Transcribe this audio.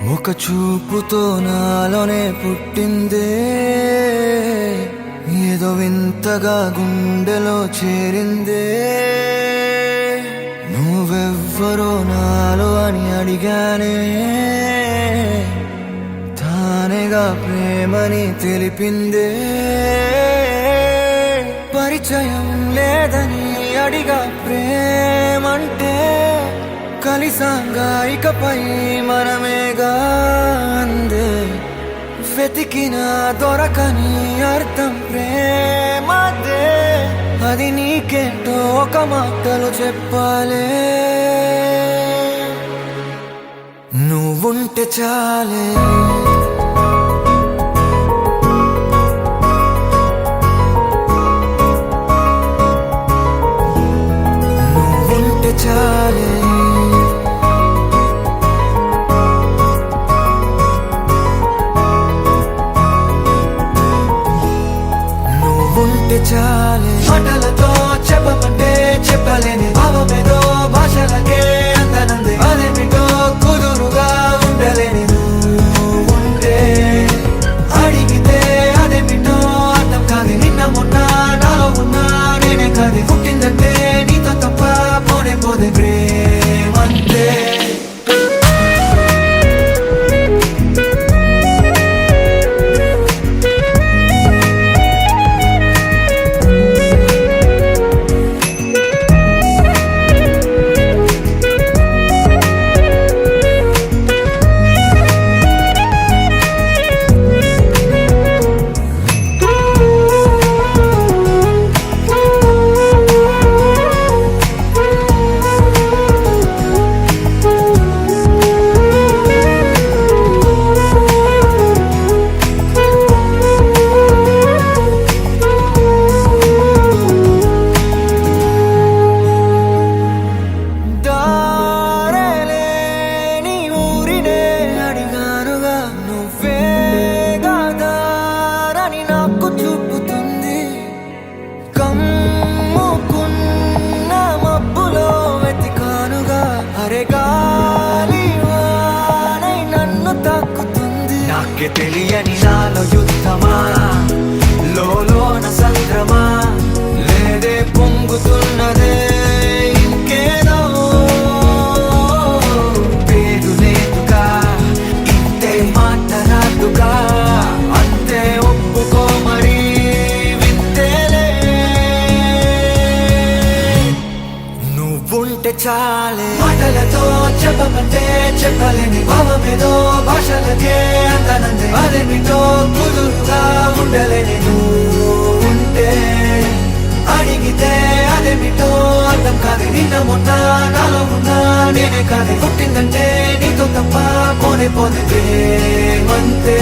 ఒక చూపుతో నాలోనే పుట్టిందే, ఏదో వింతగా గుండెలో చేరిందే. నువ్వెవ్వరో నాలో అని అడిగానే, తానేగా ప్రేమని తెలిపిందే. పరిచయం లేదని అడిగా ప్రేమంటే, కలిసాంగా ఇకపై మనమేగా అందే. వెతికినా దొరకని అర్థం ప్రేమదే, అది నీకేంటో ఒక మాటలో చెప్పాలే. నువ్వుంటే చాలే, నువ్వుంటే చాలే, ఉంటే చాలే. మాటలతో చెప్పమంటే చెప్పలేని భావమేదో భాషలకే అందనంది. అదేమిటో కుదురుగా ఉండలేని ఉంటే, అడిగితే అదేమిటో అర్థం కాదు. నిన్న మొన్న నాలో ఉన్నా నేనే కాదు. పుట్టిందంటే నీతో తప్ప పోనే పోదే ప్రేమంతే. నాకే తెలియని నాలో యుద్ధమా, లోన సంద్రమా, లేదే పొంగుతున్నదే ఇంకేదో. పేరు లేదుగా, ఇంతే మాట రాదుగా, అంతే ఒప్పుకో మరి వింతేలే. నువ్వుంటే చాలే. మాటలతో చెప్పమంటే చెప్పలేని భావమేదో భాషలకే అందనంది. అదేమిటో కుదురుగా ఉండలేని ఉంటే, అడిగితే అదేమిటో అర్థం కాదు. నిన్న మొన్న నాలో ఉన్నా నేనే కాదు. పుట్టిందంటే నీతో తప్ప పోనే పోతే ప్రేమంతే.